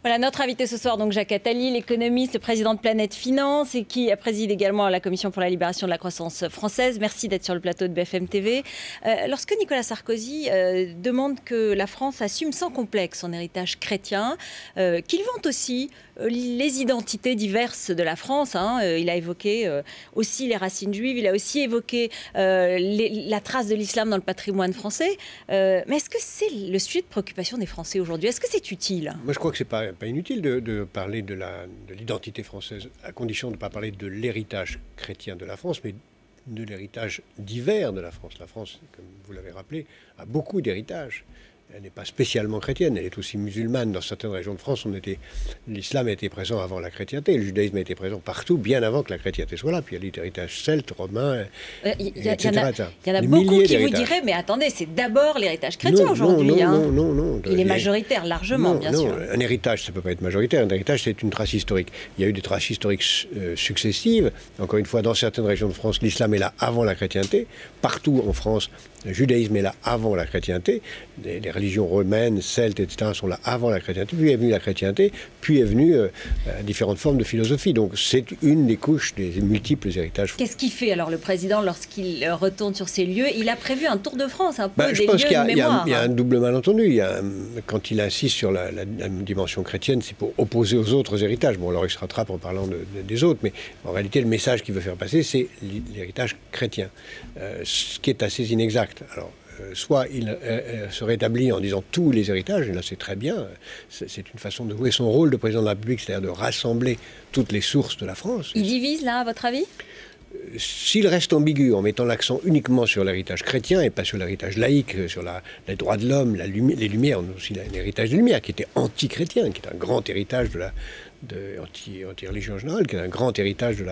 Voilà, notre invité ce soir, donc Jacques Attali, l'économiste, le président de Planète Finance et qui préside également la Commission pour la libération de la croissance française. Merci d'être sur le plateau de BFM TV. Lorsque Nicolas Sarkozy demande que la France assume sans complexe son héritage chrétien, qu'il vante aussi les identités diverses de la France, il a évoqué aussi les racines juives, il a aussi évoqué la trace de l'islam dans le patrimoine français. Mais est-ce que c'est le sujet de préoccupation des Français aujourd'hui? Est-ce que c'est utile? Moi, je crois que ce n'est pas inutile de parler de l'identité française, à condition de ne pas parler de l'héritage chrétien de la France, mais de l'héritage divers de la France. La France, comme vous l'avez rappelé, a beaucoup d'héritages. Elle n'est pas spécialement chrétienne, elle est aussi musulmane. Dans certaines régions de France, l'islam était présent avant la chrétienté, le judaïsme était présent partout, bien avant que la chrétienté soit là. Puis il y a l'héritage celte, romain, etc. Il y en a beaucoup qui vous diraient, mais attendez, c'est d'abord l'héritage chrétien aujourd'hui. Non. Il est majoritaire, largement, bien sûr. Un héritage, ça ne peut pas être majoritaire. Un héritage, c'est une trace historique. Il y a eu des traces historiques successives. Encore une fois, dans certaines régions de France, l'islam est là avant la chrétienté. Partout en France, le judaïsme est là avant la chrétienté. Les religions romaines, celtes, etc. sont là avant la chrétienté. Puis est venue la chrétienté, puis est venue différentes formes de philosophie. Donc c'est une des couches des multiples héritages. Qu'est-ce qu'il fait alors le président lorsqu'il retourne sur ces lieux? Il a prévu un tour de France, un peu des lieux de mémoire. Il y a un double malentendu. Quand il insiste sur la dimension chrétienne, c'est pour opposer aux autres héritages. Bon, alors il se rattrape en parlant des autres, mais en réalité, le message qu'il veut faire passer, c'est l'héritage chrétien, ce qui est assez inexact. Alors, soit il se rétablit en disant tous les héritages, et là c'est très bien, c'est une façon de jouer son rôle de président de la République, c'est-à-dire de rassembler toutes les sources de la France. Il divise là, à votre avis? S'il reste ambigu en mettant l'accent uniquement sur l'héritage chrétien et pas sur l'héritage laïque, sur les droits de l'homme, les Lumières, on a aussi l'héritage des Lumières qui était anti-chrétien, qui est un grand héritage anti-religion en général, qui est un grand héritage de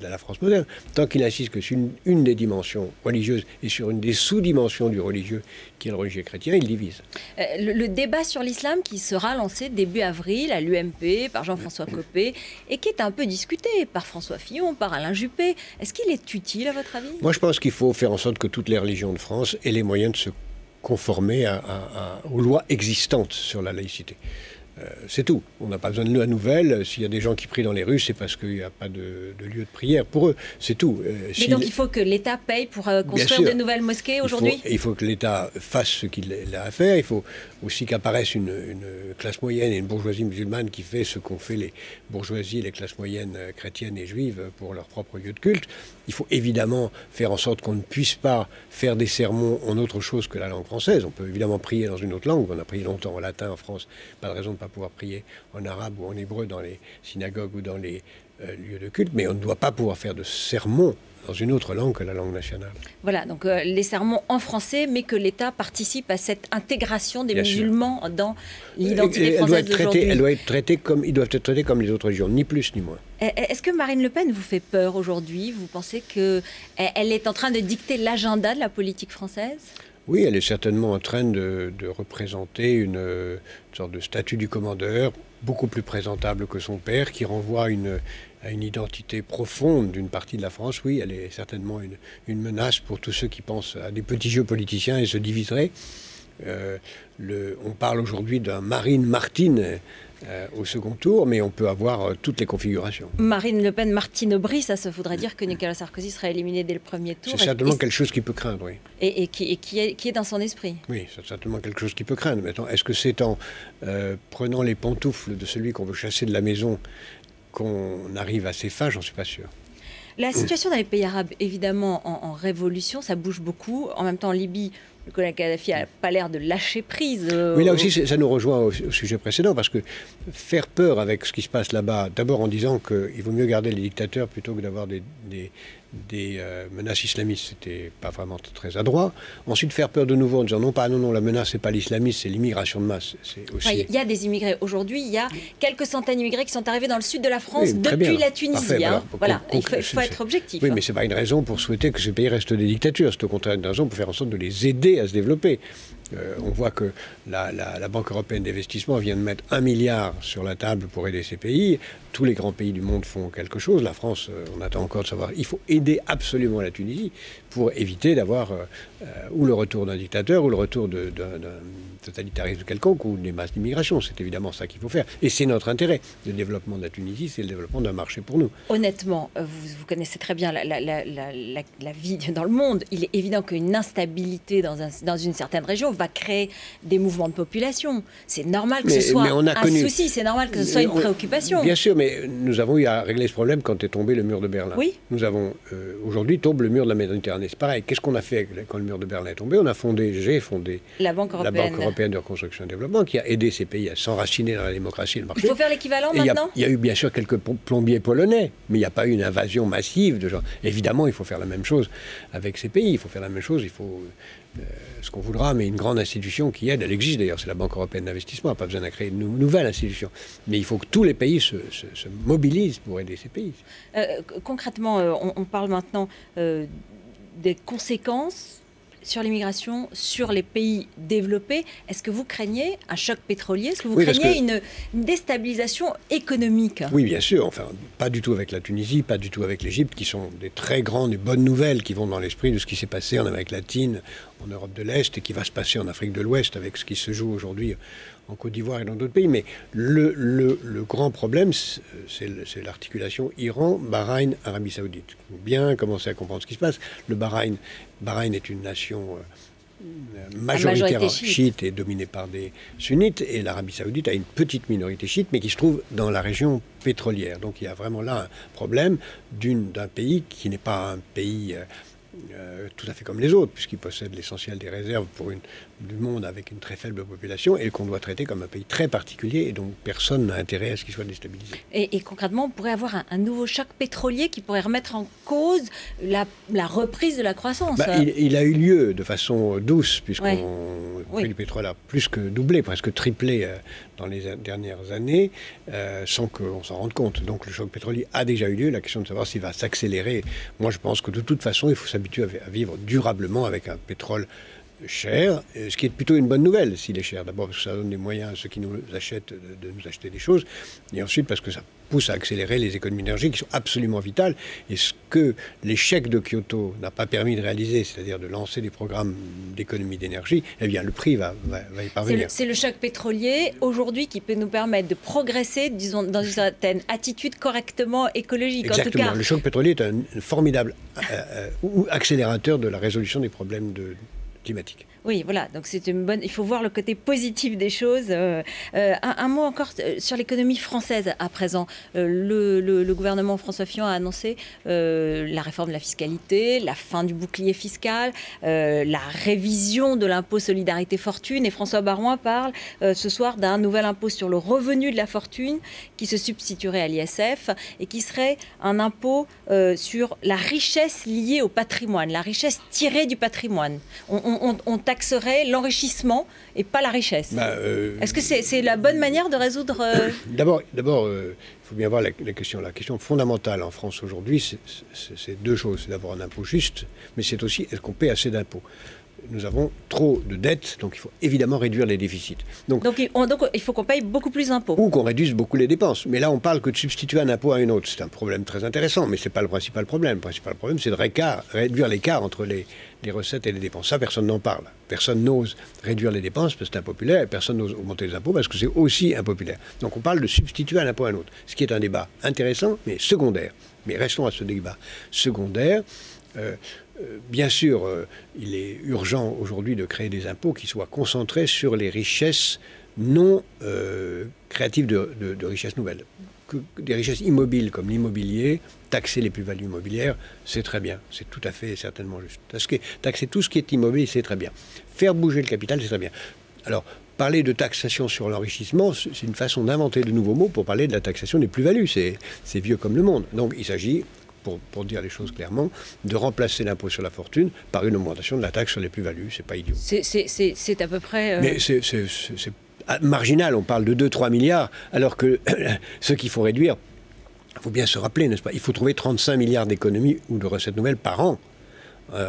la France moderne. Tant qu'il insiste que sur une des dimensions religieuses et sur une des sous-dimensions du religieux, qui est le religieux chrétien, il divise. Le débat sur l'islam qui sera lancé début avril à l'UMP par Jean-François Copé et qui est un peu discuté par François Fillon, par Alain Juppé, est-ce qu'il est utile à votre avis? Moi je pense qu'il faut faire en sorte que toutes les religions de France aient les moyens de se conformer aux lois existantes sur la laïcité. C'est tout. On n'a pas besoin de la nouvelle. S'il y a des gens qui prient dans les rues, c'est parce qu'il n'y a pas de lieu de prière pour eux. C'est tout. Mais donc il faut que l'État paye pour construire de nouvelles mosquées aujourd'hui? Il faut que l'État fasse ce qu'il a à faire. Il faut aussi qu'apparaisse une classe moyenne et une bourgeoisie musulmane qui fait ce qu'ont fait les bourgeoisies et les classes moyennes chrétiennes et juives pour leur propre lieu de culte. Il faut évidemment faire en sorte qu'on ne puisse pas faire des sermons en autre chose que la langue française. On peut évidemment prier dans une autre langue. On a prié longtemps en latin en France. Pas de raison de ne pas pouvoir prier en arabe ou en hébreu dans les synagogues ou dans les lieux de culte, mais on ne doit pas pouvoir faire de sermons dans une autre langue que la langue nationale. Voilà, donc les sermons en français, mais que l'État participe à cette intégration des musulmans dans l'identité française d'aujourd'hui. Ils doivent être traités comme les autres religions, ni plus ni moins. Est-ce que Marine Le Pen vous fait peur aujourd'hui? Vous pensez qu'elle est en train de dicter l'agenda de la politique française? Oui, elle est certainement en train de représenter une sorte de statut du commandeur, beaucoup plus présentable que son père, qui renvoie à une identité profonde d'une partie de la France. Oui, elle est certainement une menace pour tous ceux qui pensent à des petits jeux politiciens et se diviseraient. On parle aujourd'hui d'un Marine-Martine au second tour, mais on peut avoir toutes les configurations. Marine Le Pen, Martine Aubry, ça voudrait dire que Nicolas Sarkozy serait éliminé dès le premier tour. C'est certainement quelque chose qui peut craindre, oui. Et qui est dans son esprit. Oui, c'est certainement quelque chose qui peut craindre. Maintenant, est-ce que c'est en prenant les pantoufles de celui qu'on veut chasser de la maison qu'on arrive à ses fins? J'en suis pas sûr. La situation dans les pays arabes, évidemment, en révolution, ça bouge beaucoup. En même temps, en Libye, le colonel Kadhafi n'a pas l'air de lâcher prise. Oui, là aussi, ça nous rejoint au sujet précédent, parce que faire peur avec ce qui se passe là-bas, d'abord en disant qu'il vaut mieux garder les dictateurs plutôt que d'avoir des menaces islamistes, c'était pas vraiment très adroit. Ensuite, faire peur de nouveau en disant non, la menace, c'est pas l'islamisme, c'est l'immigration de masse. Aussi... Il y a des immigrés. Aujourd'hui, il y a quelques centaines d'immigrés qui sont arrivés dans le sud de la France depuis la Tunisie. Voilà. Il faut être objectif. Oui, mais c'est pas une raison pour souhaiter que ce pays reste des dictatures. C'est au contraire une raison pour faire en sorte de les aider à se développer. On voit que la Banque européenne d'investissement vient de mettre 1 milliard sur la table pour aider ces pays. Tous les grands pays du monde font quelque chose. La France, on attend encore de savoir. Il faut aider absolument la Tunisie pour éviter d'avoir ou le retour d'un dictateur ou le retour d'un totalitarisme quelconque ou des masses d'immigration. C'est évidemment ça qu'il faut faire. Et c'est notre intérêt. Le développement de la Tunisie, c'est le développement d'un marché pour nous. Honnêtement, vous connaissez très bien la vie dans le monde. Il est évident qu'une instabilité dans une certaine région va créer des mouvements de population. C'est normal que ce soit un souci, c'est normal que ce soit une préoccupation. Bien sûr, mais nous avons eu à régler ce problème quand est tombé le mur de Berlin. Oui. Nous avons, aujourd'hui, tombe le mur de la Méditerranée. C'est pareil. Qu'est-ce qu'on a fait quand le mur de Berlin est tombé? J'ai fondé la Banque européenne de reconstruction et de développement, qui a aidé ces pays à s'enraciner dans la démocratie et le marché. Il faut faire l'équivalent maintenant. Il y a eu bien sûr quelques plombiers polonais, mais il n'y a pas eu une invasion massive de gens. Évidemment, il faut faire la même chose avec ces pays. Il faut faire la même chose. Il faut ce qu'on voudra, mais une grande institution qui aide. Elle existe d'ailleurs. C'est la Banque européenne d'investissement. Pas besoin de créer une nouvelle institution. Mais il faut que tous les pays se mobilisent pour aider ces pays. Concrètement, on parle maintenant des conséquences sur l'immigration, sur les pays développés. Est-ce que vous craignez un choc pétrolier? Est-ce que vous craignez une déstabilisation économique? Oui, bien sûr. Enfin, pas du tout avec la Tunisie, pas du tout avec l'Égypte, qui sont des très grandes et bonnes nouvelles qui vont dans l'esprit de ce qui s'est passé en Amérique latine, en Europe de l'Est, et qui va se passer en Afrique de l'Ouest avec ce qui se joue aujourd'hui en Côte d'Ivoire et dans d'autres pays. Mais le grand problème, c'est l'articulation Iran-Bahreïn-Arabie Saoudite. Il faut bien commencer à comprendre ce qui se passe. Le Bahreïn est une nation majoritaire chiite et dominée par des sunnites, et l'Arabie Saoudite a une petite minorité chiite, mais qui se trouve dans la région pétrolière. Donc il y a vraiment là un problème d'un pays qui n'est pas un pays tout à fait comme les autres, puisqu'il possède l'essentiel des réserves du monde avec une très faible population, et qu'on doit traiter comme un pays très particulier, et donc personne n'a intérêt à ce qu'il soit déstabilisé. Et concrètement, on pourrait avoir un nouveau choc pétrolier qui pourrait remettre en cause la reprise de la croissance. Il a eu lieu de façon douce, puisqu'on le prix du pétrole a plus que doublé, presque triplé dans les dernières années, sans qu'on s'en rende compte. Donc le choc pétrolier a déjà eu lieu. La question de savoir s'il va s'accélérer, moi je pense que de toute façon, il faut s'habituer à vivre durablement avec un pétrole cher, ce qui est plutôt une bonne nouvelle s'il est cher. D'abord parce que ça donne des moyens à ceux qui nous achètent de nous acheter des choses, et ensuite parce que ça pousse à accélérer les économies d'énergie qui sont absolument vitales. Et ce que l'échec de Kyoto n'a pas permis de réaliser, c'est-à-dire de lancer des programmes d'économie d'énergie, eh bien le prix va y parvenir. C'est le choc pétrolier aujourd'hui qui peut nous permettre de progresser, disons, dans une certaine attitude correctement écologique. Exactement. En tout cas, le choc pétrolier est un formidable accélérateur de la résolution des problèmes climatiques. Oui, voilà, donc c'est une bonne. Il faut voir le côté positif des choses. Un mot encore sur l'économie française à présent. Le gouvernement François Fillon a annoncé la réforme de la fiscalité, la fin du bouclier fiscal, la révision de l'impôt solidarité fortune. Et François Baroin parle ce soir d'un nouvel impôt sur le revenu de la fortune qui se substituerait à l'ISF et qui serait un impôt sur la richesse liée au patrimoine, la richesse tirée du patrimoine. On taxerait l'enrichissement et pas la richesse. Est-ce que c'est la bonne manière de résoudre... D'abord, il faut bien voir la question fondamentale en France aujourd'hui, c'est deux choses. C'est d'avoir un impôt juste, mais c'est aussi est-ce qu'on paie assez d'impôts. Nous avons trop de dettes, donc il faut évidemment réduire les déficits. Donc il faut qu'on paye beaucoup plus d'impôts. Ou qu'on réduise beaucoup les dépenses. Mais là, on parle que de substituer un impôt à un autre. C'est un problème très intéressant, mais ce n'est pas le principal problème. Le principal problème, c'est de réduire l'écart entre les recettes et les dépenses. Ça, personne n'en parle. Personne n'ose réduire les dépenses parce que c'est impopulaire, et personne n'ose augmenter les impôts parce que c'est aussi impopulaire. Donc on parle de substituer un impôt à un autre, ce qui est un débat intéressant, mais secondaire. Mais restons à ce débat secondaire. Bien sûr, il est urgent aujourd'hui de créer des impôts qui soient concentrés sur les richesses non créatives de richesses nouvelles. Des richesses immobiles comme l'immobilier, taxer les plus-values immobilières, c'est très bien. C'est tout à fait et certainement juste. Taxer tout ce qui est immobilier, c'est très bien. Faire bouger le capital, c'est très bien. Alors, parler de taxation sur l'enrichissement, c'est une façon d'inventer de nouveaux mots pour parler de la taxation des plus-values. C'est vieux comme le monde. Donc, il s'agit... Pour dire les choses clairement, de remplacer l'impôt sur la fortune par une augmentation de la taxe sur les plus-values. C'est pas idiot. C'est à peu près... Mais c'est marginal, on parle de 2-3 milliards, alors que ce qu'il faut réduire, il faut bien se rappeler, n'est-ce pas? Il faut trouver 35 milliards d'économies ou de recettes nouvelles par an.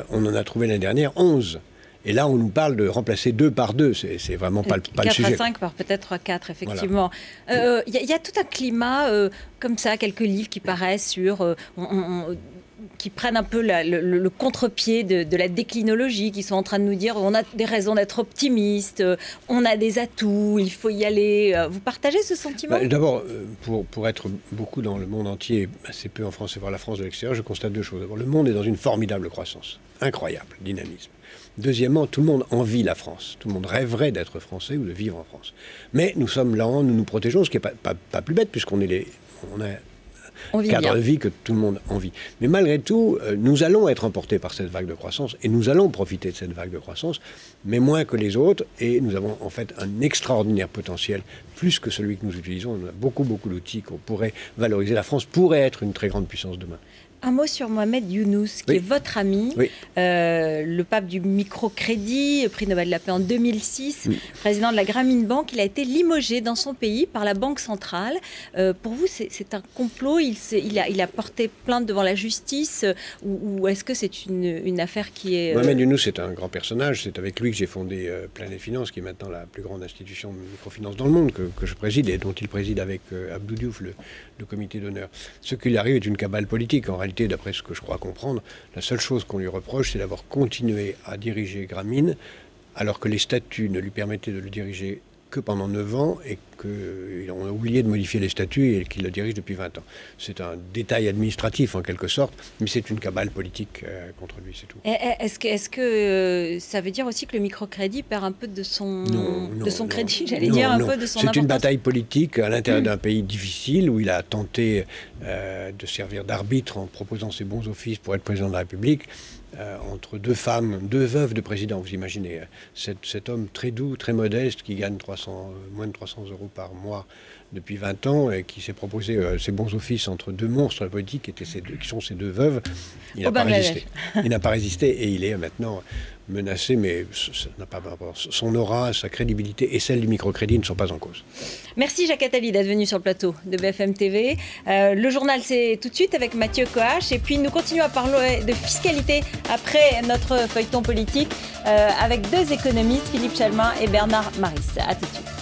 On en a trouvé l'année dernière 11. Et là, on nous parle de remplacer 2 par 2. C'est vraiment pas le sujet. 4 à 5 par peut-être 4, effectivement. Il y a tout un climat comme ça, quelques livres qui paraissent sur... qui prennent un peu le contre-pied de la déclinologie, qui sont en train de nous dire on a des raisons d'être optimiste, on a des atouts, il faut y aller. Vous partagez ce sentiment? D'abord, pour être beaucoup dans le monde entier, assez peu en France et voir la France de l'extérieur, je constate deux choses. D'abord, le monde est dans une formidable croissance, incroyable dynamisme. Deuxièmement, tout le monde envie la France. Tout le monde rêverait d'être français ou de vivre en France. Mais nous sommes lents, nous nous protégeons, ce qui n'est pas plus bête, puisqu'on a un cadre de vie que tout le monde envie. Mais malgré tout, nous allons être emportés par cette vague de croissance, et nous allons profiter de cette vague de croissance, mais moins que les autres, et nous avons en fait un extraordinaire potentiel, plus que celui que nous utilisons. On a beaucoup d'outils qu'on pourrait valoriser. La France pourrait être une très grande puissance demain. Un mot sur Mohamed Younous, qui est votre ami, le pape du microcrédit, prix Nobel de la paix en 2006, président de la Grameen Bank. Il a été limogé dans son pays par la Banque centrale. Pour vous, c'est un complot? Il a porté plainte devant la justice, ou est-ce que c'est une affaire qui est... Mohamed Younous est un grand personnage. C'est avec lui que j'ai fondé Planète Finance, qui est maintenant la plus grande institution de microfinance dans le monde, que je préside et dont il préside avec Abdou Diouf le comité d'honneur. Ce qui lui arrive est une cabale politique. En réalité, d'après ce que je crois comprendre, la seule chose qu'on lui reproche, c'est d'avoir continué à diriger Grameen, alors que les statuts ne lui permettaient de le diriger que pendant 9 ans et qu'on a oublié de modifier les statuts et qu'il le dirige depuis 20 ans. C'est un détail administratif en quelque sorte, mais c'est une cabale politique contre lui, c'est tout. Est-ce que ça veut dire aussi que le microcrédit perd un peu de son crédit, j'allais dire, un peu de son importance? C'est une bataille politique à l'intérieur d'un pays difficile où il a tenté de servir d'arbitre en proposant ses bons offices pour être président de la République. Entre deux femmes, deux veuves de président, vous imaginez, cet homme très doux, très modeste, qui gagne moins de 300 € par mois depuis 20 ans et qui s'est proposé ses bons offices entre deux monstres de la politique qui sont ces deux veuves. Il n'a pas résisté. Il n'a pas résisté et il est maintenant menacé, mais ça n'a pas rapport. Son aura, sa crédibilité et celle du microcrédit ne sont pas en cause. Merci Jacques Attali d'être venu sur le plateau de BFM TV. Le journal, c'est tout de suite avec Mathieu Coache. Et puis nous continuons à parler de fiscalité après notre feuilleton politique avec deux économistes, Philippe Chalmin et Bernard Maris. À tout de suite.